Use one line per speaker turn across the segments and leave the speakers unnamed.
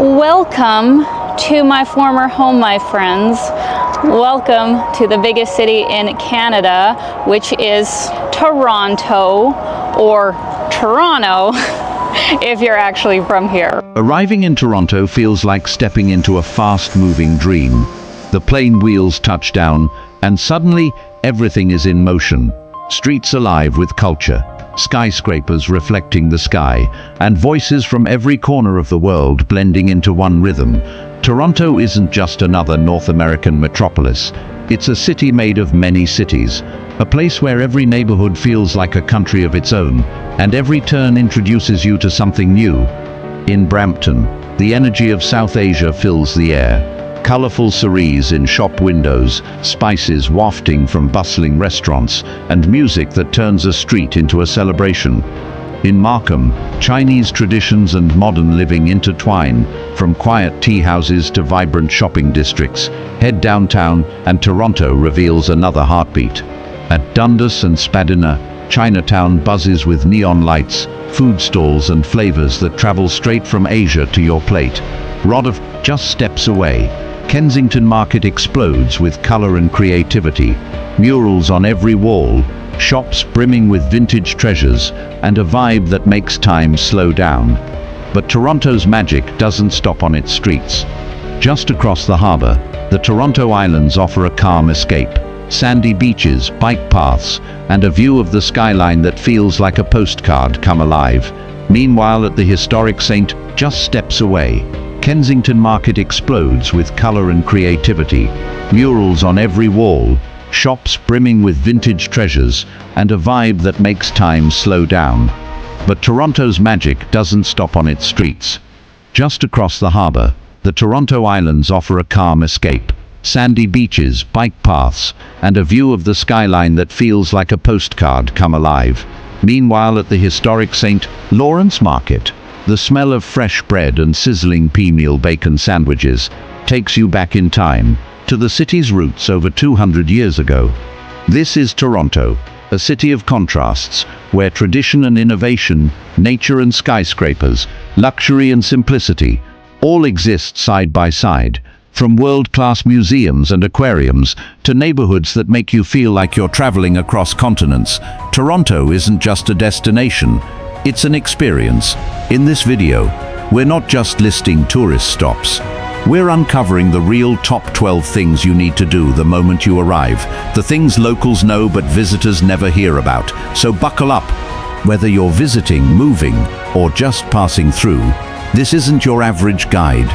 Welcome to my former home, my friends. Welcome to the biggest city in Canada, which is Toronto, or Toronto, if you're actually from here.
Arriving in Toronto feels like stepping into a fast-moving dream. The plane wheels touch down, and suddenly everything is in motion. Streets alive with culture, skyscrapers reflecting the sky, and voices from every corner of the world blending into one rhythm. Toronto isn't just another North American metropolis. It's a city made of many cities, a place where every neighborhood feels like a country of its own, and every turn introduces you to something new. In Brampton, the energy of South Asia fills the air. Colorful cerise in shop windows, spices wafting from bustling restaurants, and music that turns a street into a celebration. In Markham, Chinese traditions and modern living intertwine, from quiet tea houses to vibrant shopping districts. Head downtown and Toronto reveals another heartbeat. At Dundas and Spadina, Chinatown buzzes with neon lights, food stalls and flavors that travel straight from Asia to your plate. Rodolph just steps away. Kensington Market explodes with color and creativity. Murals on every wall, shops brimming with vintage treasures, and a vibe that makes time slow down. But Toronto's magic doesn't stop on its streets. Just across the harbor, the Toronto Islands offer a calm escape. Sandy beaches, bike paths, and a view of the skyline that feels like a postcard come alive. Meanwhile, at the historic St. just steps away, Kensington Market explodes with color and creativity. Murals on every wall, shops brimming with vintage treasures, and a vibe that makes time slow down. But Toronto's magic doesn't stop on its streets. Just across the harbor, the Toronto Islands offer a calm escape. Sandy beaches, bike paths, and a view of the skyline that feels like a postcard come alive. Meanwhile, at the historic St. Lawrence Market, the smell of fresh bread and sizzling pea-meal bacon sandwiches takes you back in time, to the city's roots over 200 years ago. This is Toronto, a city of contrasts, where tradition and innovation, nature and skyscrapers, luxury and simplicity, all exist side by side. From world-class museums and aquariums to neighborhoods that make you feel like you're traveling across continents, Toronto isn't just a destination, it's an experience. In this video, we're not just listing tourist stops. We're uncovering the real top 12 things you need to do the moment you arrive, the things locals know but visitors never hear about. So buckle up. Whether you're visiting, moving, or just passing through, this isn't your average guide.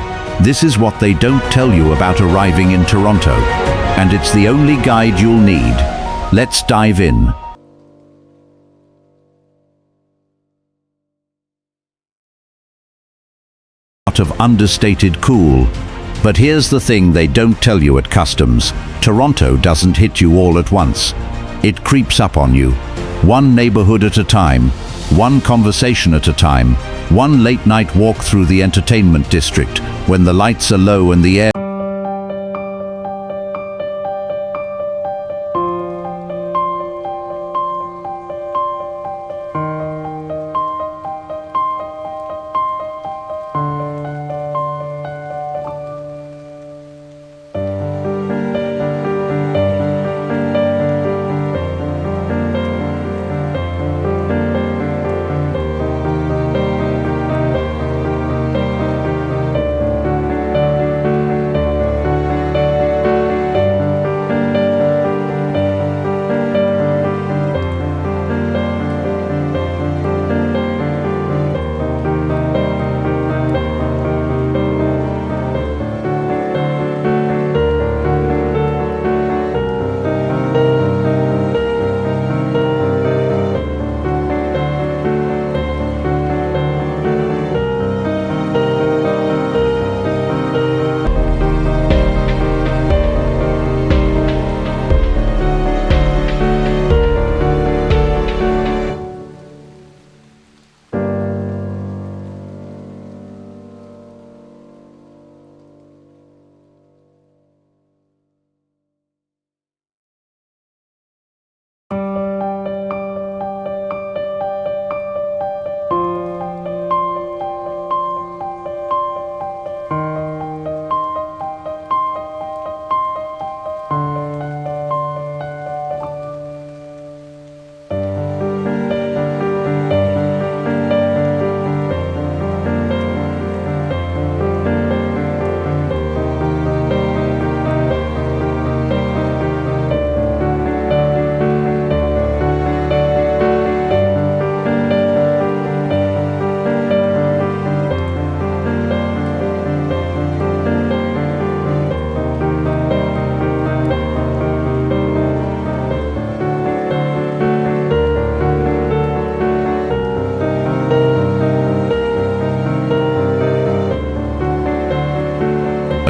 This is what they don't tell you about arriving in Toronto, and it's the only guide you'll need. Let's dive in. Of understated cool. But here's the thing they don't tell you at customs. Toronto doesn't hit you all at once. It creeps up on you. One neighborhood at a time, one conversation at a time, one late night walk through the entertainment district when the lights are low and the air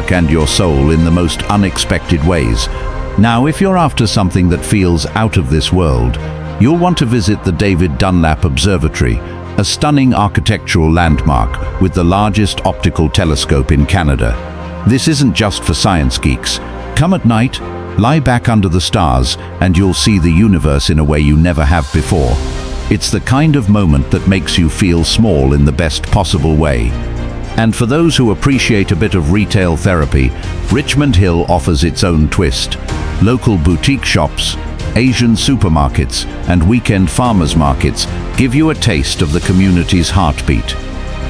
stomach and your soul in the most unexpected ways. Now, if you're after something that feels out of this world, you'll want to visit the David Dunlap Observatory, a stunning architectural landmark with the largest optical telescope in Canada. This isn't just for science geeks. Come at night, lie back under the stars, and you'll see the universe in a way you never have before. It's the kind of moment that makes you feel small in the best possible way. And for those who appreciate a bit of retail therapy, Richmond Hill offers its own twist. Local boutique shops, Asian supermarkets, and weekend farmers markets give you a taste of the community's heartbeat.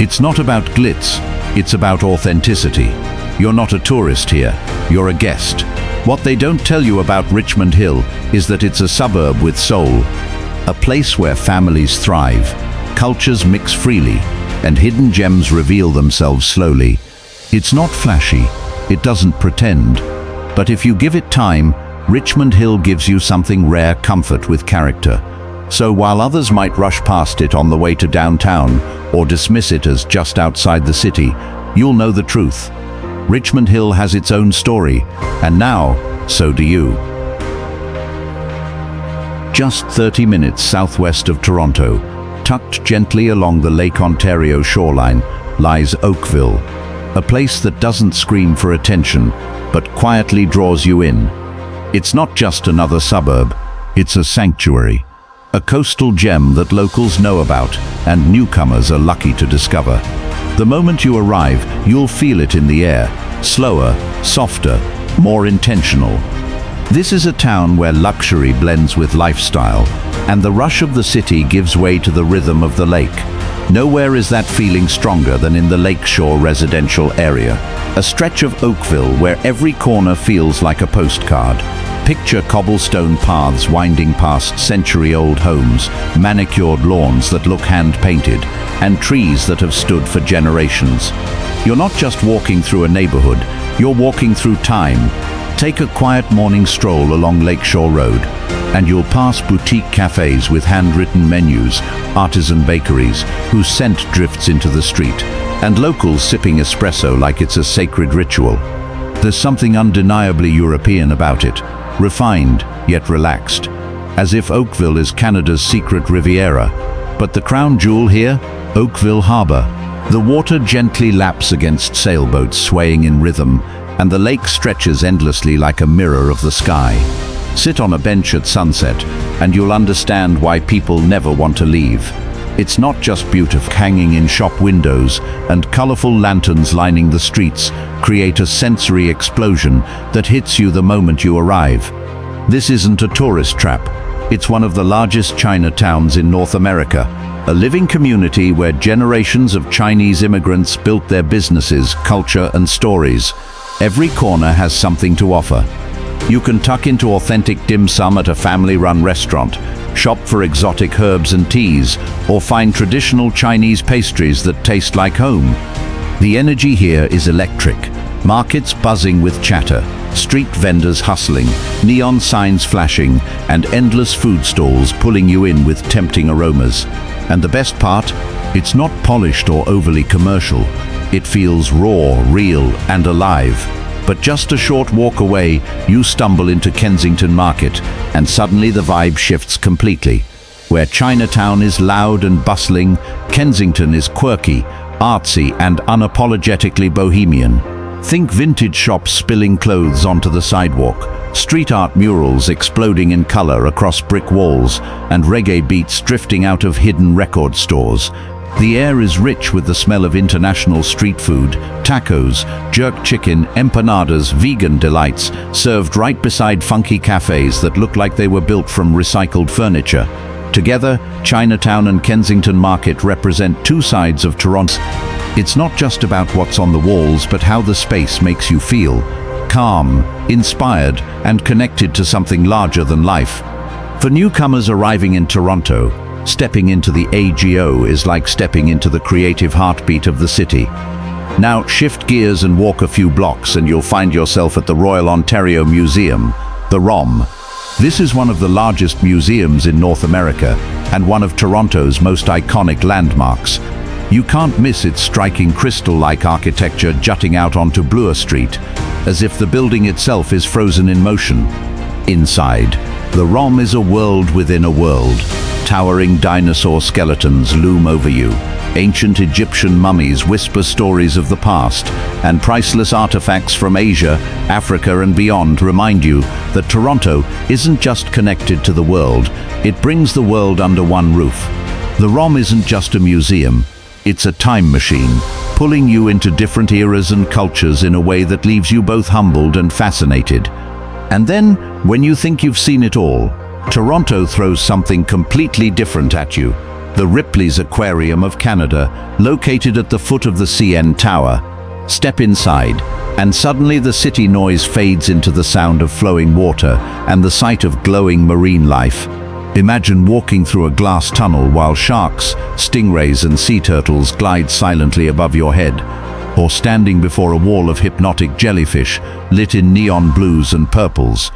It's not about glitz, it's about authenticity. You're not a tourist here, you're a guest. What they don't tell you about Richmond Hill is that it's a suburb with soul, a place where families thrive, cultures mix freely, and hidden gems reveal themselves slowly. It's not flashy, it doesn't pretend, but if you give it time, Richmond Hill gives you something rare: comfort with character. So while others might rush past it on the way to downtown or dismiss it as just outside the city, you'll know the truth. Richmond Hill has its own story, and now, so do you. Just 30 minutes southwest of Toronto, tucked gently along the Lake Ontario shoreline, lies Oakville, a place that doesn't scream for attention, but quietly draws you in. It's not just another suburb, it's a sanctuary, a coastal gem that locals know about and newcomers are lucky to discover. The moment you arrive, you'll feel it in the air, slower, softer, more intentional. This is a town where luxury blends with lifestyle, and the rush of the city gives way to the rhythm of the lake. Nowhere is that feeling stronger than in the lakeshore residential area, a stretch of Oakville where every corner feels like a postcard. Picture cobblestone paths winding past century-old homes, manicured lawns that look hand-painted, and trees that have stood for generations. You're not just walking through a neighborhood, you're walking through time. Take a quiet morning stroll along Lakeshore Road, and you'll pass boutique cafes with handwritten menus, artisan bakeries whose scent drifts into the street, and locals sipping espresso like it's a sacred ritual. There's something undeniably European about it, refined yet relaxed, as if Oakville is Canada's secret Riviera. But the crown jewel here, Oakville Harbour. The water gently laps against sailboats swaying in rhythm, and the lake stretches endlessly like a mirror of the sky. Sit on a bench at sunset, and you'll understand why people never want to leave. It's not just beautiful. Hanging in shop windows and colorful lanterns lining the streets create a sensory explosion that hits you the moment you arrive. This isn't a tourist trap. It's one of the largest Chinatowns in North America, a living community where generations of Chinese immigrants built their businesses, culture, and stories. Every corner has something to offer. You can tuck into authentic dim sum at a family-run restaurant, shop for exotic herbs and teas, or find traditional Chinese pastries that taste like home. The energy here is electric. Markets buzzing with chatter, street vendors hustling, neon signs flashing, and endless food stalls pulling you in with tempting aromas. And the best part? It's not polished or overly commercial. It feels raw, real, and alive. But just a short walk away, you stumble into Kensington Market, and suddenly the vibe shifts completely. Where Chinatown is loud and bustling, Kensington is quirky, artsy, and unapologetically bohemian. Think vintage shops spilling clothes onto the sidewalk, street art murals exploding in color across brick walls, and reggae beats drifting out of hidden record stores. The air is rich with the smell of international street food, tacos, jerk chicken, empanadas, vegan delights, served right beside funky cafes that look like they were built from recycled furniture. Together, Chinatown and Kensington Market represent two sides of Toronto. It's not just about what's on the walls, but how the space makes you feel. Calm, inspired, and connected to something larger than life. For newcomers arriving in Toronto, stepping into the AGO is like stepping into the creative heartbeat of the city. Now shift gears and walk a few blocks and you'll find yourself at the Royal Ontario Museum, the ROM. This is one of the largest museums in North America and one of Toronto's most iconic landmarks. You can't miss its striking crystal-like architecture jutting out onto Bloor Street, as if the building itself is frozen in motion. Inside, the ROM is a world within a world. Towering dinosaur skeletons loom over you. Ancient Egyptian mummies whisper stories of the past, and priceless artifacts from Asia, Africa and beyond remind you that Toronto isn't just connected to the world, it brings the world under one roof. The ROM isn't just a museum, it's a time machine, pulling you into different eras and cultures in a way that leaves you both humbled and fascinated. And then, when you think you've seen it all, Toronto throws something completely different at you. The Ripley's Aquarium of Canada, located at the foot of the CN Tower. Step inside, and suddenly the city noise fades into the sound of flowing water and the sight of glowing marine life. Imagine walking through a glass tunnel while sharks, stingrays and sea turtles glide silently above your head, or standing before a wall of hypnotic jellyfish lit in neon blues and purples.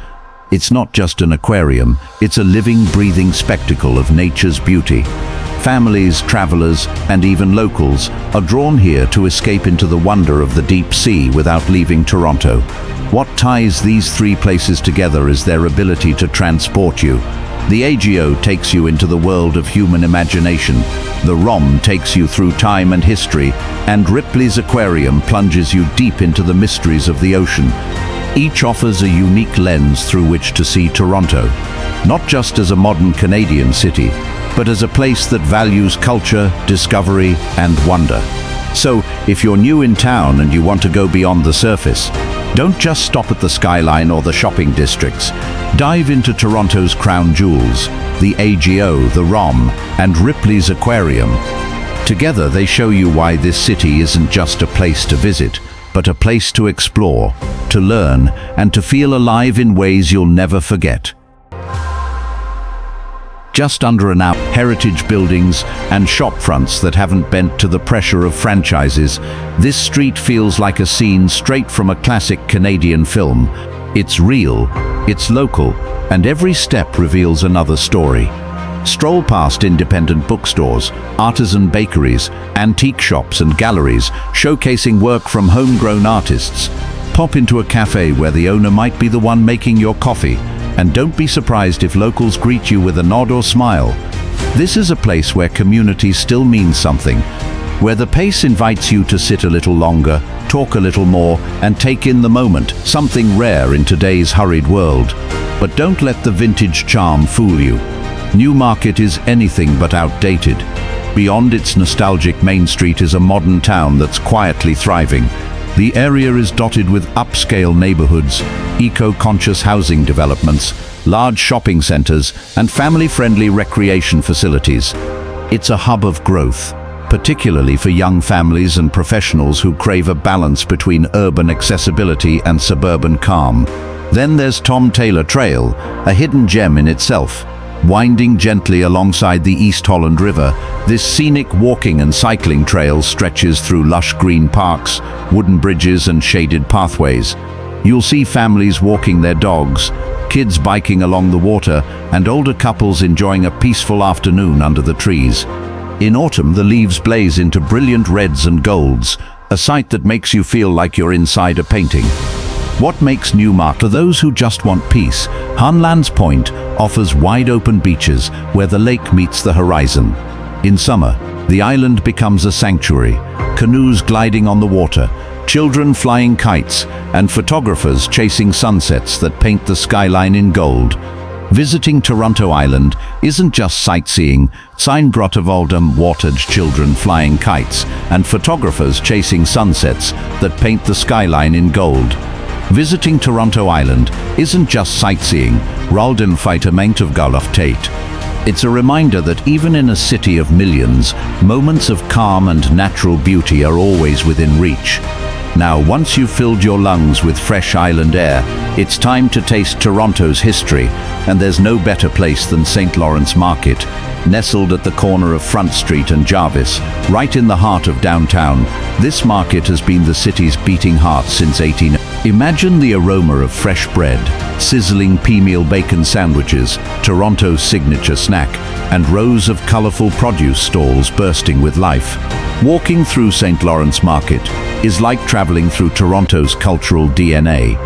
It's not just an aquarium, it's a living, breathing spectacle of nature's beauty. Families, travelers, and even locals are drawn here to escape into the wonder of the deep sea without leaving Toronto. What ties these three places together is their ability to transport you. The AGO takes you into the world of human imagination, the ROM takes you through time and history, and Ripley's Aquarium plunges you deep into the mysteries of the ocean. Each offers a unique lens through which to see Toronto, not just as a modern Canadian city, but as a place that values culture, discovery, and wonder. So, if you're new in town and you want to go beyond the surface, don't just stop at the skyline or the shopping districts. Dive into Toronto's crown jewels, the AGO, the ROM, and Ripley's Aquarium. Together they show you why this city isn't just a place to visit, but a place to explore, to learn, and to feel alive in ways you'll never forget. Just under an hour, heritage buildings and shop fronts that haven't bent to the pressure of franchises, this street feels like a scene straight from a classic Canadian film. It's real, it's local, and every step reveals another story. Stroll past independent bookstores, artisan bakeries, antique shops and galleries showcasing work from homegrown artists. Pop into a cafe where the owner might be the one making your coffee, and don't be surprised if locals greet you with a nod or smile. This is a place where community still means something, where the pace invites you to sit a little longer, talk a little more, and take in the moment, something rare in today's hurried world. But don't let the vintage charm fool you. Newmarket is anything but outdated. Beyond its nostalgic Main Street is a modern town that's quietly thriving. The area is dotted with upscale neighborhoods, eco-conscious housing developments, large shopping centers, and family-friendly recreation facilities. It's a hub of growth, particularly for young families and professionals who crave a balance between urban accessibility and suburban calm. Then there's Tom Taylor Trail, a hidden gem in itself. Winding gently alongside the East Holland River, this scenic walking and cycling trail stretches through lush green parks, wooden bridges and shaded pathways. You'll see families walking their dogs, kids biking along the water, and older couples enjoying a peaceful afternoon under the trees. In autumn, the leaves blaze into brilliant reds and golds, a sight that makes you feel like you're inside a painting. What makes Newmarket for those who just want peace? Hunlands Point offers wide-open beaches where the lake meets the horizon. In summer, the island becomes a sanctuary, canoes gliding on the water, children flying kites, and photographers chasing sunsets that paint the skyline in gold. Visiting Toronto Island isn't just sightseeing. Seinbrottevoldum watered children flying kites and photographers chasing sunsets that paint the skyline in gold. Visiting Toronto Island isn't just sightseeing. Ralden Fightermeint of Gulf Tate. It's a reminder that even in a city of millions, moments of calm and natural beauty are always within reach. Now, once you've filled your lungs with fresh island air, it's time to taste Toronto's history, and there's no better place than St. Lawrence Market, nestled at the corner of Front Street and Jarvis, right in the heart of downtown. This market has been the city's beating heart since 18. Imagine the aroma of fresh bread, sizzling pea meal bacon sandwiches, Toronto's signature snack, and rows of colorful produce stalls bursting with life. Walking through St. Lawrence Market is like traveling through Toronto's cultural DNA.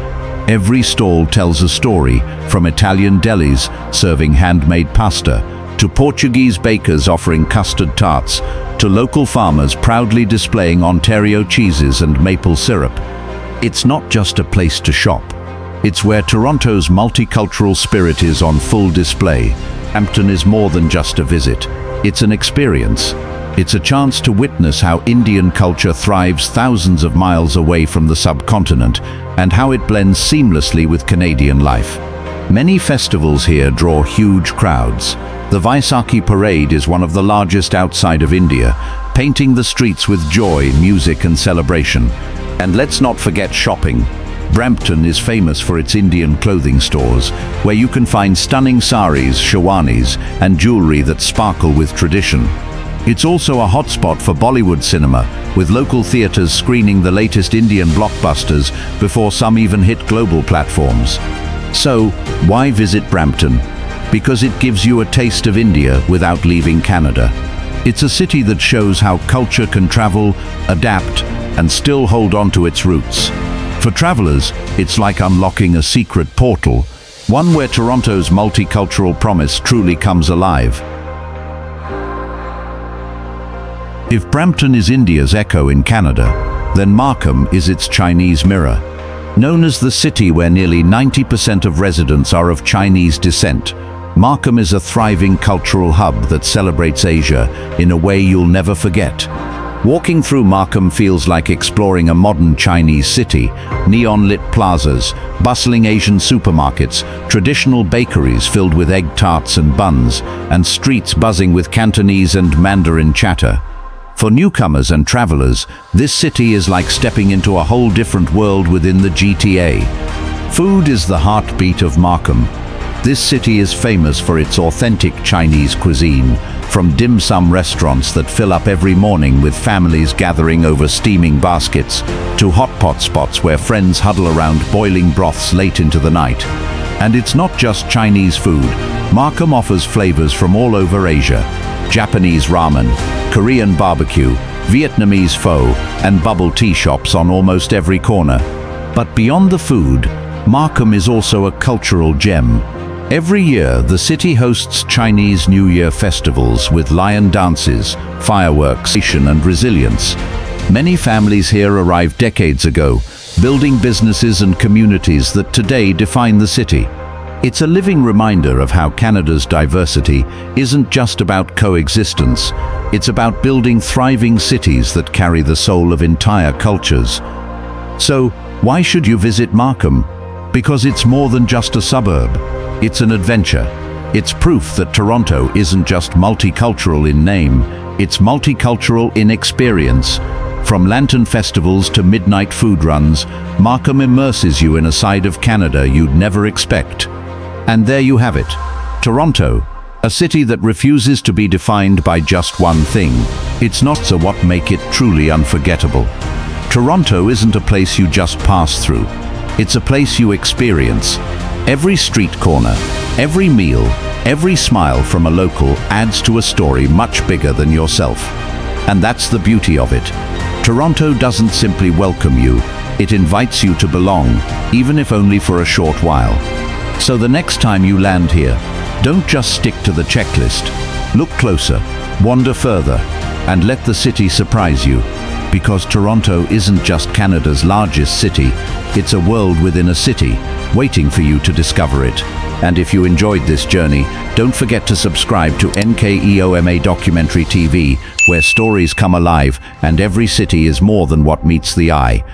Every stall tells a story, from Italian delis serving handmade pasta, to Portuguese bakers offering custard tarts, to local farmers proudly displaying Ontario cheeses and maple syrup. It's not just a place to shop. It's where Toronto's multicultural spirit is on full display. Brampton is more than just a visit. It's an experience. It's a chance to witness how Indian culture thrives thousands of miles away from the subcontinent and how it blends seamlessly with Canadian life. Many festivals here draw huge crowds. The Vaisakhi parade is one of the largest outside of India, painting the streets with joy, music and celebration. And let's not forget shopping. Brampton is famous for its Indian clothing stores, where you can find stunning saris, sherwanis and jewelry that sparkle with tradition. It's also a hotspot for Bollywood cinema, with local theatres screening the latest Indian blockbusters before some even hit global platforms. So, why visit Brampton? Because it gives you a taste of India without leaving Canada. It's a city that shows how culture can travel, adapt, and still hold on to its roots. For travelers, it's like unlocking a secret portal, one where Toronto's multicultural promise truly comes alive. If Brampton is India's echo in Canada, then Markham is its Chinese mirror. Known as the city where nearly 90% of residents are of Chinese descent, Markham is a thriving cultural hub that celebrates Asia in a way you'll never forget. Walking through Markham feels like exploring a modern Chinese city. Neon-lit plazas, bustling Asian supermarkets, traditional bakeries filled with egg tarts and buns, and streets buzzing with Cantonese and Mandarin chatter. For newcomers and travelers, this city is like stepping into a whole different world within the GTA. Food is the heartbeat of Markham. This city is famous for its authentic Chinese cuisine, from dim sum restaurants that fill up every morning with families gathering over steaming baskets, to hot pot spots where friends huddle around boiling broths late into the night. And it's not just Chinese food. Markham offers flavors from all over Asia. Japanese ramen, Korean barbecue, Vietnamese pho, and bubble tea shops on almost every corner. But beyond the food, Markham is also a cultural gem. Every year, the city hosts Chinese New Year festivals with lion dances, fireworks, and resilience. Many families here arrived decades ago, building businesses and communities that today define the city. It's a living reminder of how Canada's diversity isn't just about coexistence. It's about building thriving cities that carry the soul of entire cultures. So, why should you visit Markham? Because it's more than just a suburb. It's an adventure. It's proof that Toronto isn't just multicultural in name, it's multicultural in experience. From lantern festivals to midnight food runs, Markham immerses you in a side of Canada you'd never expect. And there you have it, Toronto, a city that refuses to be defined by just one thing. It's not so what make it truly unforgettable. Toronto isn't a place you just pass through. It's a place you experience. Every street corner, every meal, every smile from a local adds to a story much bigger than yourself. And that's the beauty of it. Toronto doesn't simply welcome you, it invites you to belong, even if only for a short while. So the next time you land here, don't just stick to the checklist. Look closer, wander further, and let the city surprise you. Because Toronto isn't just Canada's largest city, it's a world within a city, waiting for you to discover it. And if you enjoyed this journey, don't forget to subscribe to NKEOMA Documentary TV, where stories come alive and every city is more than what meets the eye.